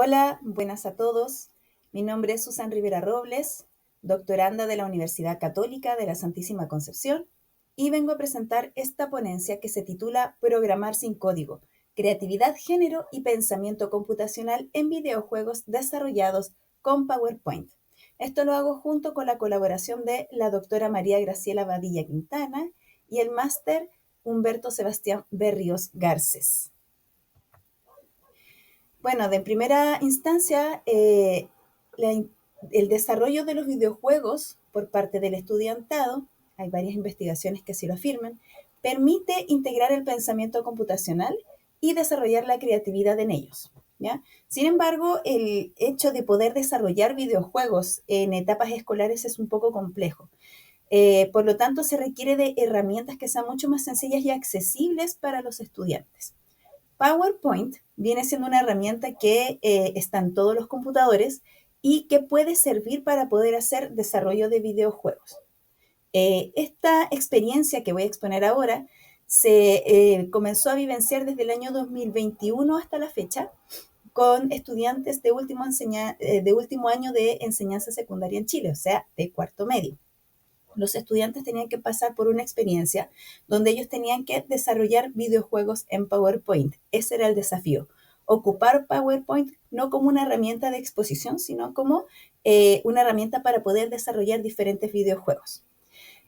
Hola, buenas a todos. Mi nombre es Susan Rivera Robles, doctoranda de la Universidad Católica de la Santísima Concepción, y vengo a presentar esta ponencia que se titula Programar sin código, creatividad, género y pensamiento computacional en videojuegos desarrollados con PowerPoint. Esto lo hago junto con la colaboración de la doctora María Graciela Badilla Quintana y el máster Humberto Sebastián Berríos Garces. Bueno, de primera instancia, el desarrollo de los videojuegos por parte del estudiantado, hay varias investigaciones que así lo afirman, permite integrar el pensamiento computacional y desarrollar la creatividad en ellos, ¿ya? Sin embargo, el hecho de poder desarrollar videojuegos en etapas escolares es un poco complejo. Por lo tanto, se requiere de herramientas que sean mucho más sencillas y accesibles para los estudiantes. PowerPoint viene siendo una herramienta que está en todos los computadores y que puede servir para poder hacer desarrollo de videojuegos. Esta experiencia que voy a exponer ahora se comenzó a vivenciar desde el año 2021 hasta la fecha con estudiantes de último año de enseñanza secundaria en Chile, o sea, de cuarto medio. Los estudiantes tenían que pasar por una experiencia donde ellos tenían que desarrollar videojuegos en PowerPoint. Ese era el desafío. Ocupar PowerPoint no como una herramienta de exposición, sino como una herramienta para poder desarrollar diferentes videojuegos.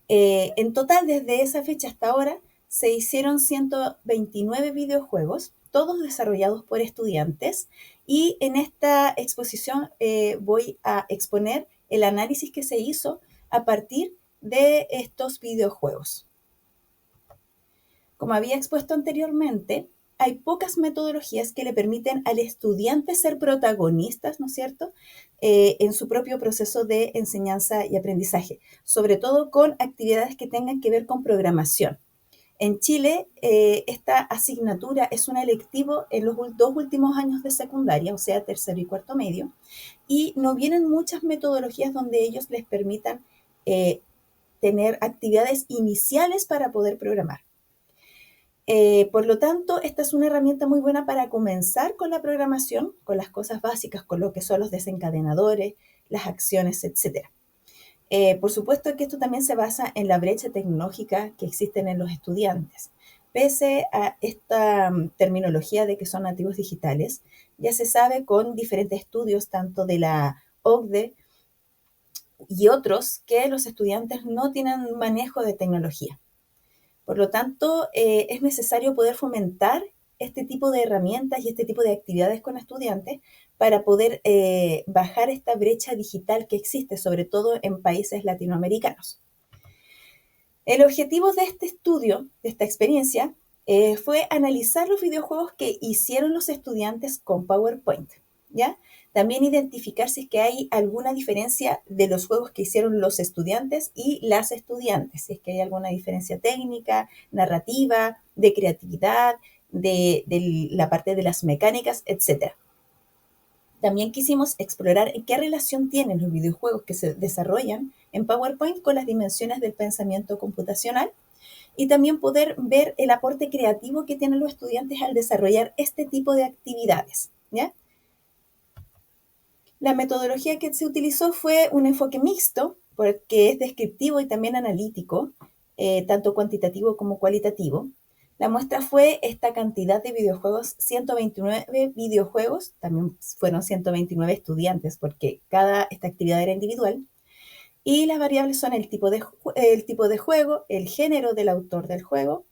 En total, desde esa fecha hasta ahora, se hicieron 129 videojuegos, todos desarrollados por estudiantes, y en esta exposición voy a exponer el análisis que se hizo a partir de estos videojuegos. Como había expuesto anteriormente, hay pocas metodologías que le permiten al estudiante ser protagonistas, ¿no es cierto?, en su propio proceso de enseñanza y aprendizaje, sobre todo con actividades que tengan que ver con programación. En Chile, esta asignatura es un electivo en los dos últimos años de secundaria, o sea, tercero y cuarto medio, y no vienen muchas metodologías donde ellos les permitan tener actividades iniciales para poder programar. Por lo tanto, esta es una herramienta muy buena para comenzar con la programación, con las cosas básicas, con lo que son los desencadenadores, las acciones, etc. Por supuesto que esto también se basa en la brecha tecnológica que existen en los estudiantes. Pese a esta terminología de que son nativos digitales, ya se sabe con diferentes estudios, tanto de la OCDE y otros, que los estudiantes no tienen manejo de tecnología. Por lo tanto, es necesario poder fomentar este tipo de herramientas y este tipo de actividades con estudiantes para poder bajar esta brecha digital que existe, sobre todo en países latinoamericanos. El objetivo de este estudio, de esta experiencia, fue analizar los videojuegos que hicieron los estudiantes con PowerPoint, ¿ya? También identificar si es que hay alguna diferencia de los juegos que hicieron los estudiantes y las estudiantes, si es que hay alguna diferencia técnica, narrativa, de creatividad, de la parte de las mecánicas, etc. También quisimos explorar qué relación tienen los videojuegos que se desarrollan en PowerPoint con las dimensiones del pensamiento computacional y también poder ver el aporte creativo que tienen los estudiantes al desarrollar este tipo de actividades, ¿ya? La metodología que se utilizó fue un enfoque mixto, porque es descriptivo y también analítico, tanto cuantitativo como cualitativo. La muestra fue esta cantidad de videojuegos, 129 videojuegos, también fueron 129 estudiantes, porque esta actividad era individual, y las variables son el tipo de juego, el género del autor del juego,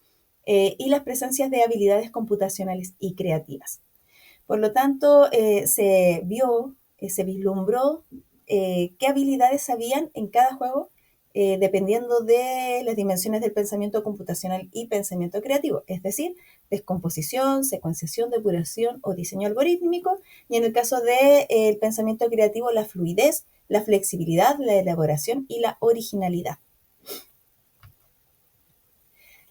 y las presencias de habilidades computacionales y creativas. Por lo tanto, se vislumbró qué habilidades habían en cada juego, dependiendo de las dimensiones del pensamiento computacional y pensamiento creativo, es decir, descomposición, secuenciación, depuración o diseño algorítmico, y en el caso del pensamiento creativo, la fluidez, la flexibilidad, la elaboración y la originalidad.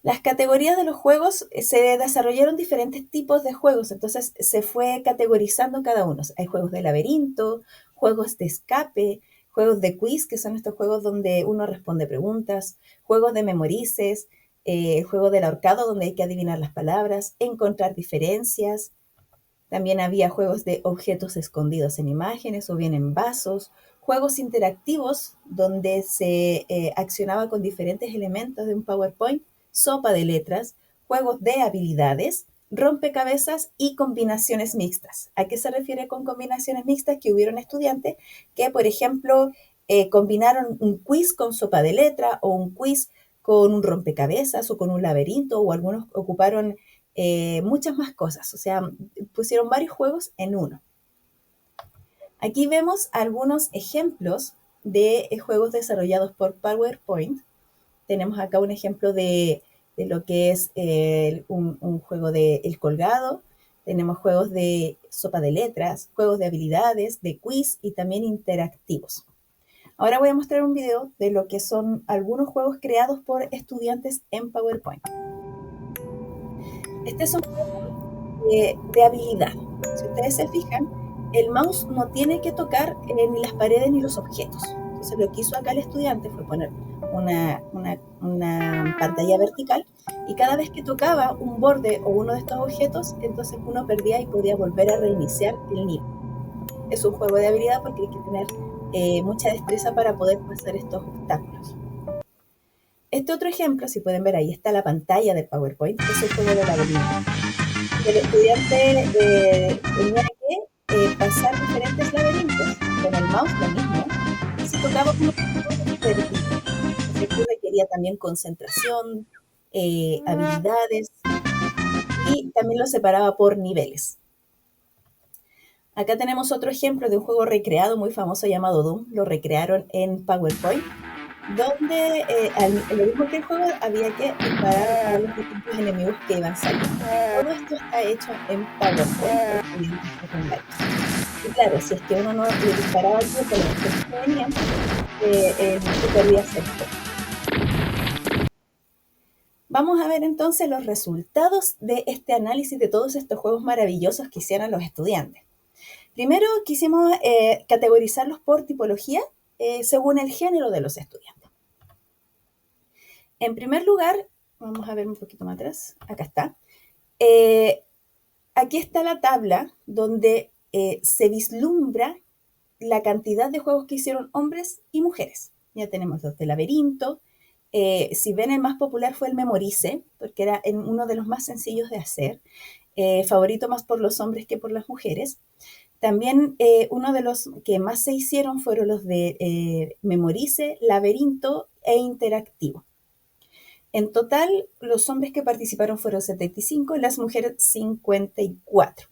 Las categorías de los juegos se desarrollaron diferentes tipos de juegos, entonces se fue categorizando cada uno. Hay juegos de laberinto, juegos de escape, juegos de quiz, que son estos juegos donde uno responde preguntas, juegos de memorices, juego del ahorcado donde hay que adivinar las palabras, encontrar diferencias, También había juegos de objetos escondidos en imágenes o bien en vasos, juegos interactivos donde se accionaba con diferentes elementos de un PowerPoint, sopa de letras, juegos de habilidades, rompecabezas y combinaciones mixtas. ¿A qué se refiere con combinaciones mixtas? Que hubieron estudiantes que, por ejemplo, combinaron un quiz con sopa de letra o un quiz con un rompecabezas o con un laberinto, o algunos ocuparon muchas más cosas, o sea, pusieron varios juegos en uno. Aquí vemos algunos ejemplos de juegos desarrollados por PowerPoint. Tenemos acá un ejemplo de lo que es un juego de El Colgado. Tenemos juegos de sopa de letras, juegos de habilidades, de quiz y también interactivos. Ahora voy a mostrar un video de lo que son algunos juegos creados por estudiantes en PowerPoint. Este es un juego de habilidad. Si ustedes se fijan, el mouse no tiene que tocar ni las paredes ni los objetos. Entonces lo que hizo acá el estudiante fue poner una pantalla vertical, y cada vez que tocaba un borde o uno de estos objetos, entonces uno perdía y podía volver a reiniciar el nivel. Es un juego de habilidad porque hay que tener mucha destreza para poder pasar estos obstáculos. Este otro ejemplo, si pueden ver, ahí está la pantalla del PowerPoint, es el juego de laberinto. El estudiante tenía que pasar diferentes laberintos con el mouse, lo mismo, y si tocaba uno, perdía. Esto requería también concentración, habilidades, y también lo separaba por niveles. Acá tenemos otro ejemplo de un juego recreado muy famoso llamado Doom. Lo recrearon en PowerPoint, donde lo mismo que el juego había que disparar a los distintos enemigos que iban saliendo. Todo esto está hecho en PowerPoint por estudiantes secundarios. Y claro, si es que uno no le disparaba al tiempo a los objetos que venían, tú perdías el juego. Vamos a ver entonces los resultados de este análisis de todos estos juegos maravillosos que hicieron los estudiantes. Primero quisimos categorizarlos por tipología según el género de los estudiantes. En primer lugar, vamos a ver un poquito más atrás, acá está. Aquí está la tabla donde se vislumbra la cantidad de juegos que hicieron hombres y mujeres. Ya tenemos los de laberinto. Si ven, el más popular fue el Memorice, porque era uno de los más sencillos de hacer, favorito más por los hombres que por las mujeres. También uno de los que más se hicieron fueron los de Memorice, laberinto e interactivo. En total, los hombres que participaron fueron 75 y las mujeres 54.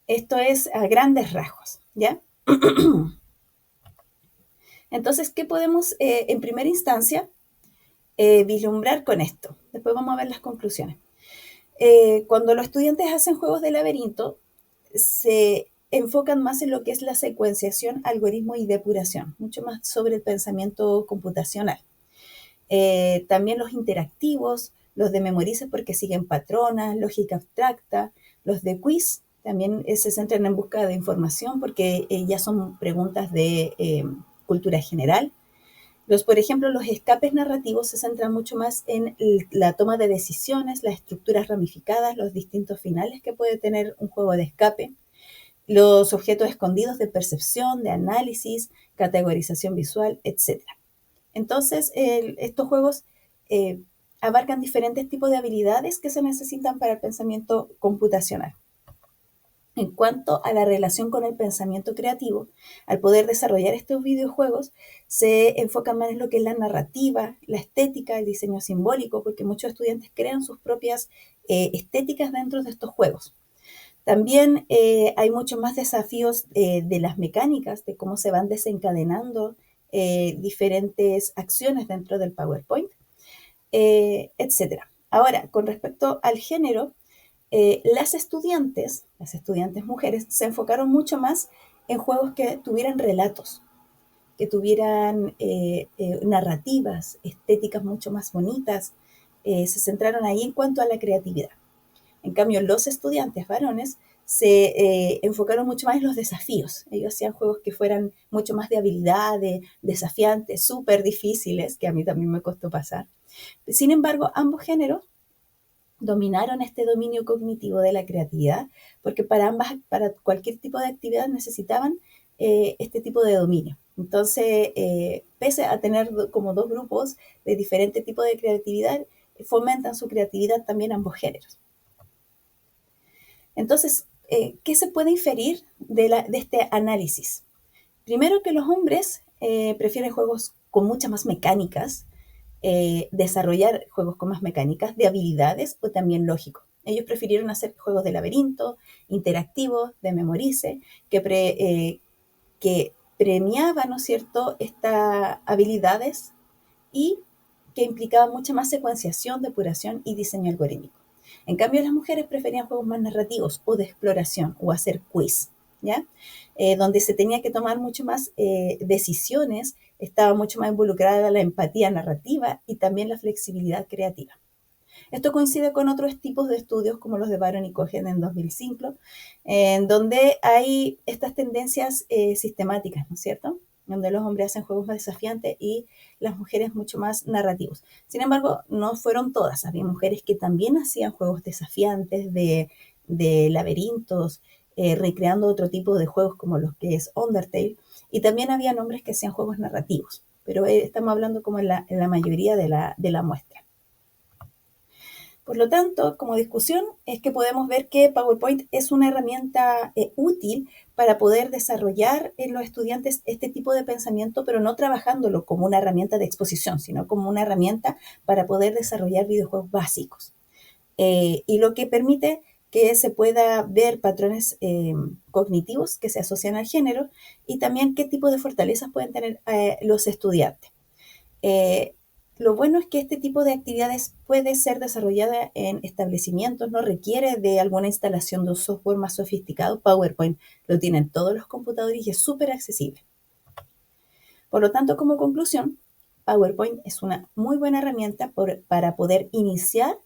Esto es a grandes rasgos, ¿ya? Entonces, ¿qué podemos en primera instancia vislumbrar con esto? Después vamos a ver las conclusiones. Cuando los estudiantes hacen juegos de laberinto, se enfocan más en lo que es la secuenciación, algoritmo y depuración, mucho más sobre el pensamiento computacional. También los interactivos, los de Memorice porque siguen patronas, lógica abstracta, los de quiz también se centran en búsqueda de información porque ya son preguntas de cultura general. Por ejemplo, los escapes narrativos se centran mucho más en la toma de decisiones, las estructuras ramificadas, los distintos finales que puede tener un juego de escape, los objetos escondidos de percepción, de análisis, categorización visual, etc. Entonces, estos juegos abarcan diferentes tipos de habilidades que se necesitan para el pensamiento computacional. En cuanto a la relación con el pensamiento creativo, al poder desarrollar estos videojuegos, se enfocan más en lo que es la narrativa, la estética, el diseño simbólico, porque muchos estudiantes crean sus propias estéticas dentro de estos juegos. También hay muchos más desafíos de las mecánicas, de cómo se van desencadenando diferentes acciones dentro del PowerPoint, etc. Ahora, con respecto al género, las estudiantes mujeres, se enfocaron mucho más en juegos que tuvieran relatos, que tuvieran narrativas, estéticas mucho más bonitas, se centraron ahí en cuanto a la creatividad. En cambio, los estudiantes varones se enfocaron mucho más en los desafíos. Ellos hacían juegos que fueran mucho más de habilidad, de desafiantes, súper difíciles, que a mí también me costó pasar. Sin embargo, ambos géneros dominaron este dominio cognitivo de la creatividad, porque para cualquier tipo de actividad necesitaban este tipo de dominio. Entonces, pese a tener como dos grupos de diferente tipo de creatividad, fomentan su creatividad también ambos géneros. Entonces, ¿qué se puede inferir de este análisis? Primero que los hombres prefieren juegos con muchas más mecánicas, desarrollar juegos con más mecánicas de habilidades o también lógicos. Ellos prefirieron hacer juegos de laberinto, interactivos, de memorice, que premiaban, ¿no es cierto?, estas habilidades y que implicaban mucha más secuenciación, depuración y diseño algorítmico. En cambio, las mujeres preferían juegos más narrativos o de exploración o hacer quiz, ¿ya? Donde se tenía que tomar mucho más decisiones, estaba mucho más involucrada la empatía narrativa y también la flexibilidad creativa. Esto coincide con otros tipos de estudios como los de Baron y Cohen en 2005, en donde hay estas tendencias sistemáticas, ¿no es cierto? Donde los hombres hacen juegos más desafiantes y las mujeres mucho más narrativos. Sin embargo, no fueron todas. Había mujeres que también hacían juegos desafiantes de laberintos, recreando otro tipo de juegos como los que es Undertale. Y también había hombres que hacían juegos narrativos. Pero estamos hablando como en la mayoría de la muestra. Por lo tanto, como discusión, es que podemos ver que PowerPoint es una herramienta útil para poder desarrollar en los estudiantes este tipo de pensamiento, pero no trabajándolo como una herramienta de exposición, sino como una herramienta para poder desarrollar videojuegos básicos. Y lo que permite que se pueda ver patrones cognitivos que se asocian al género y también qué tipo de fortalezas pueden tener los estudiantes. Eh, lo bueno es que este tipo de actividades puede ser desarrollada en establecimientos, no requiere de alguna instalación de un software más sofisticado. PowerPoint lo tienen todos los computadores y es súper accesible. Por lo tanto, como conclusión, PowerPoint es una muy buena herramienta para poder iniciar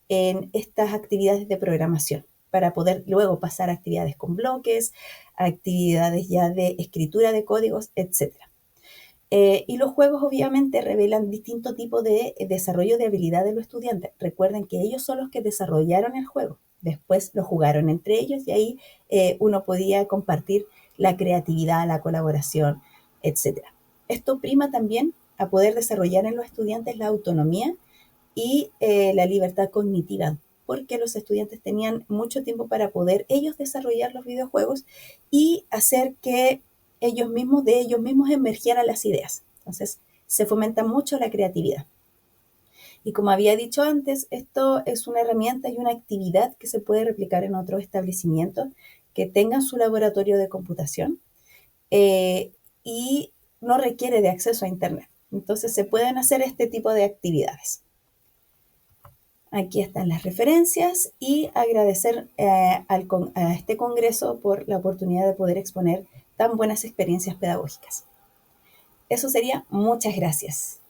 en estas actividades de programación, para poder luego pasar a actividades con bloques, actividades ya de escritura de códigos, etcétera. Y los juegos obviamente revelan distintos tipos de desarrollo de habilidades de los estudiantes. Recuerden que ellos son los que desarrollaron el juego. Después lo jugaron entre ellos y ahí uno podía compartir la creatividad, la colaboración, etc. Esto prima también a poder desarrollar en los estudiantes la autonomía y la libertad cognitiva, porque los estudiantes tenían mucho tiempo para poder ellos desarrollar los videojuegos y hacer que de ellos mismos emergieran las ideas. Entonces, se fomenta mucho la creatividad. Y como había dicho antes, esto es una herramienta y una actividad que se puede replicar en otros establecimientos que tengan su laboratorio de computación y no requiere de acceso a Internet. Entonces, se pueden hacer este tipo de actividades. Aquí están las referencias y agradecer a este congreso por la oportunidad de poder exponer tan buenas experiencias pedagógicas. Eso sería, muchas gracias.